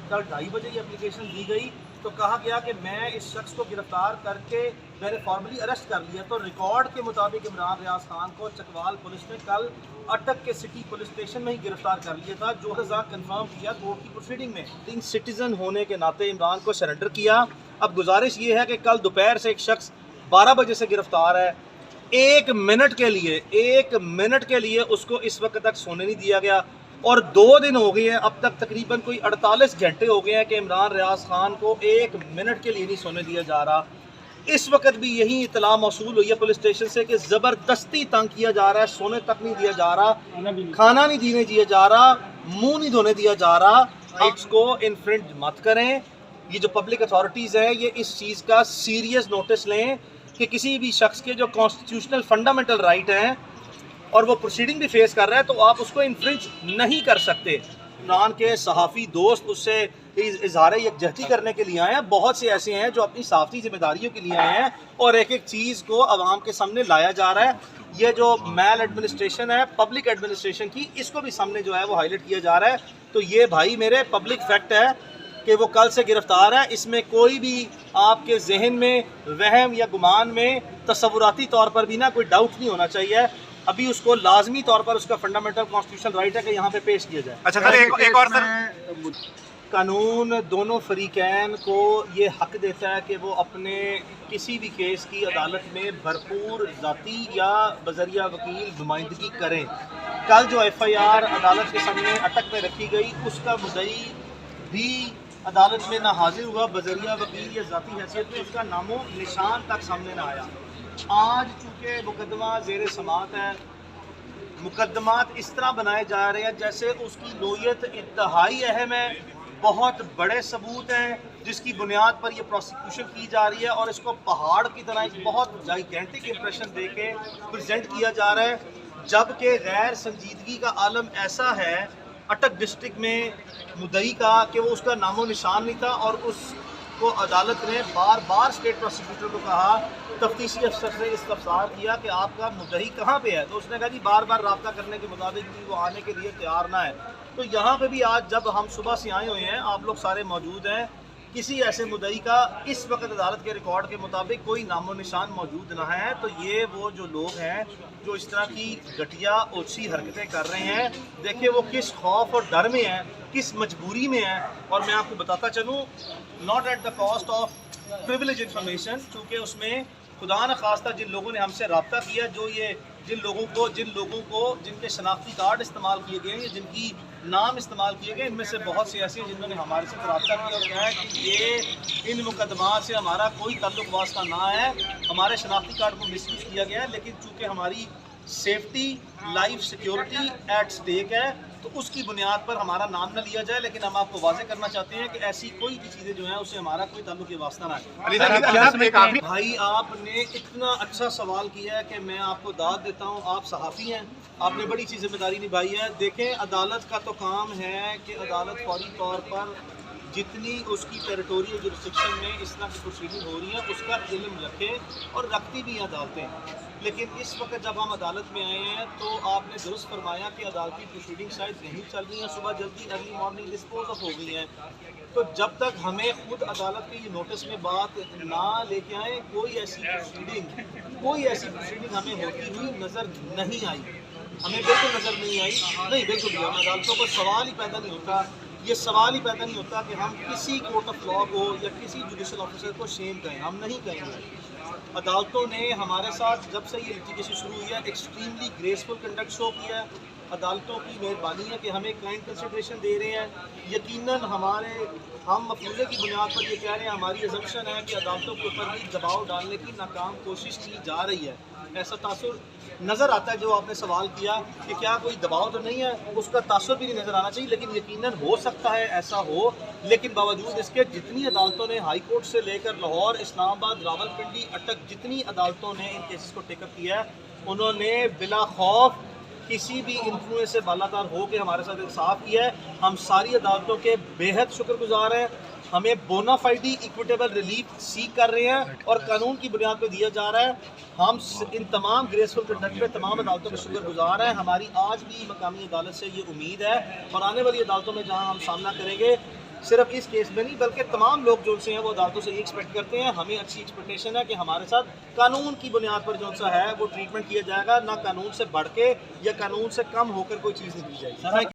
कल 2:30 बजे ये एप्लीकेशन दी गई तो कहा गया कि मैं इस शख्स को गिरफ़्तार करके मैंने फॉर्मली अरेस्ट कर लिया। तो रिकॉर्ड के मुताबिक इमरान रियाज खान को चकवाल पुलिस ने कल अटक के सिटी पुलिस स्टेशन में ही गिरफ्तार कर लिया था, जो रजा कन्फर्म किया कोर्ट की प्रोसीडिंग में। सिटीज़न होने के नाते इमरान को सरेंडर किया। अब गुजारिश ये है कि कल दोपहर से एक शख्स 12 बजे से गिरफ्तार है, 1 मिनट के लिए उसको इस वक्त तक सोने नहीं दिया गया और 2 दिन हो गए हैं, अब तक तकरीबन कोई 48 घंटे हो गए हैं कि इमरान रियाज खान को 1 मिनट के लिए नहीं सोने दिया जा रहा। इस वक्त भी यही इतला मौसूल हुई है पुलिस स्टेशन से कि ज़बरदस्ती तंग किया जा रहा है, सोने तक नहीं दिया जा रहा, खाना नहीं देने दिया जा रहा, मुंह नहीं धोने दिया जा रहा। राइट्स को इन्फ्रिंज मत करें। ये जो पब्लिक अथॉरिटीज़ हैं ये इस चीज़ का सीरियस नोटिस लें कि किसी भी शख्स के जो कॉन्स्टिट्यूशनल फंडामेंटल राइट हैं और वो प्रोसीडिंग भी फेस कर रहा है तो आप उसको इन्फ्रिंज नहीं कर सकते। इमरान के सहाफ़ी दोस्त उससे इजहार यकजहती करने के लिए आए हैं, बहुत से ऐसे हैं जो अपनी सहाफ़ती जिम्मेदारियों के लिए आए हैं और एक एक चीज़ को आवाम के सामने लाया जा रहा है। ये जो मैल एडमिनिस्ट्रेशन है पब्लिक एडमिनिस्ट्रेशन की, इसको भी सामने जो है वो हाईलाइट किया जा रहा है। तो ये भाई मेरे पब्लिक फैक्ट है कि वो कल से गिरफ्तार है, इसमें कोई भी आपके जहन में वहम या गुमान में तसव्वुराती तौर पर भी ना कोई डाउट नहीं होना चाहिए। अभी उसको लाजमी तौर पर उसका फंडामेंटल कॉन्स्टिट्यूशनल राइट है कि यहाँ पे पेश किया जाए। अच्छा सर, एक और सर, कानून दोनों फरीकैन को ये हक देता है कि वो अपने किसी भी केस की अदालत में भरपूर ज़ाती या बजरिया वकील नुमाइंदगी करें। कल जो FIR अदालत के सामने अटक में रखी गई उसका मुद्दई भी अदालत में ना हाजिर हुआ बजरिया वकील या ज़ाती हैसियत में, उसका नामो निशान तक सामने ना आया। आज चूँकि मुकदमा ज़ेर समात है, मुकदमात इस तरह बनाए जा रहे हैं जैसे उसकी नोयत इंतहाई अहम है, बहुत बड़े सबूत हैं जिसकी बुनियाद पर ये प्रोसिक्यूशन की जा रही है और इसको पहाड़ की तरह एक बहुत जाइगेंटिक इंप्रेशन दे के प्रेजेंट किया जा रहा है, जबकि गैर संजीदगी का आलम ऐसा है अटक डिस्ट्रिक्ट में मुद्दई का कि वो उसका नामो निशान नहीं था और उसको अदालत ने बार बार स्टेट प्रोसिक्यूटर को कहा, तफ्तीशी अफसर से इस्तफसार किया कि आपका मुद्दई कहाँ पे है, तो उसने कहा जी बार बार रब्ता करने के मुताबिक भी वो आने के लिए तैयार ना है। तो यहाँ पे भी आज जब हम सुबह से आए हुए हैं, आप लोग सारे मौजूद हैं, किसी ऐसे मुद्दई का इस वक्त अदालत के रिकॉर्ड के मुताबिक कोई नामो निशान मौजूद ना है। तो ये वो जो लोग हैं जो इस तरह की घटिया ओछी हरकतें कर रहे हैं, देखिए वो किस खौफ और डर में हैं, किस मजबूरी में हैं। और मैं आपको बताता चलूँ, not at the cost of privilege information, चूँकि उसमें खुदा न खास्ता जिन लोगों ने हमसे रब्ता किया, जो ये जिन लोगों को जिनके शनाख्ती कार्ड इस्तेमाल किए गए हैं, जिनकी नाम इस्तेमाल किए गए, इनमें से बहुत से ऐसे हैं जिन्होंने हमारे साथ रब्ता किया और कहा है कि ये इन मुकदमात से हमारा कोई ताल्लुक वास्ता ना है, हमारे शनाख्ती कार्ड को मिसयूज़ किया गया है, लेकिन चूँकि हमारी safety life security at stake है तो उसकी बुनियाद पर हमारा नाम न लिया जाए। लेकिन हम आपको वाज़ेह करना चाहते हैं कि ऐसी कोई भी चीज़ें जो हैं उससे हमारा कोई ताल्लुक वास्ता ना है। भाई आपने इतना अच्छा सवाल किया है कि मैं आपको दाद देता हूँ, आप सहाफ़ी हैं, आपने बड़ी सी जिम्मेदारी निभाई है। देखें, अदालत का तो काम है कि अदालत फौरी तौर पर जितनी उसकी टेरिटोरियल जुरिस्डिक्शन में इस तरह की प्रोसीडिंग हो रही है उसका इल्म रखे और रखती भी अदालतें। लेकिन इस वक्त जब हम अदालत में आए हैं तो आपने दुरुस्त फरमाया कि अदालती प्रोसीडिंग शायद नहीं चल रही हैं, सुबह जल्दी अर्ली मॉर्निंग डिस्पोज ऑफ हो गई हैं। तो जब तक हमें खुद अदालत के ये नोटिस में बात ना लेके आए, कोई ऐसी प्रोसीडिंग हमें होती हुई नज़र नहीं आई, हमें बिल्कुल नज़र नहीं आई, नहीं बिल्कुल भी। हम अदालतों को सवाल ही पैदा नहीं होता, ये सवाल ही पैदा नहीं होता कि हम किसी कोर्ट ऑफ लॉ को या किसी जुडिशल ऑफिसर को शेम करें, हम नहीं कहेंगे। अदालतों ने हमारे साथ जब से ये लिटिगेशन शुरू हुई है एक्सट्रीमली ग्रेसफुल कंडक्ट शो किया है। अदालतों की मेहरबानी है कि हमें क्लाइंट कंसिडरेशन दे रहे हैं। यकीनन हम मफरूज़े की बुनियाद पर ये कह रहे हैं, हमारी अजम्पशन है कि अदालतों के ऊपर भी दबाव डालने की नाकाम कोशिश की जा रही है। ऐसा तासुर नज़र आता है जो आपने सवाल किया कि क्या कोई दबाव तो नहीं है, उसका तासुर भी नहीं नज़र आना चाहिए, लेकिन यकीनन हो सकता है ऐसा हो। लेकिन बावजूद इसके जितनी अदालतों ने हाई कोर्ट से लेकर लाहौर, इस्लामाबाद, रावलपिंडी, अटक जितनी अदालतों ने इन केसेस को टेकअप किया है, उन्होंने बिला खौफ किसी भी इन्फ्लुएंस से बालातार हो के हमारे साथ इंसाफ किया है। हम सारी अदालतों के बेहद शुक्रगुजार हैं। हमें बोनाफाइडी इक्विटेबल रिलीफ सीख कर रहे हैं और कानून की बुनियाद पर दिया जा रहा है। हम इन तमाम ग्रेसफुल कंडक्ट पे तमाम अदालतों में शुक्रगुजार हैं। हमारी आज भी मकामी अदालत से ये उम्मीद है और आने वाली अदालतों में जहां हम सामना करेंगे, सिर्फ इस केस में नहीं बल्कि तमाम लोग जो से हैं वो अदालतों से ये एक्सपेक्ट करते हैं, हमें अच्छी एक्सपेक्टेशन है कि हमारे साथ कानून की बुनियाद पर जो सा है वो ट्रीटमेंट किया जाएगा, ना कानून से बढ़ के या कानून से कम होकर कोई चीज़ नहीं की जाएगी।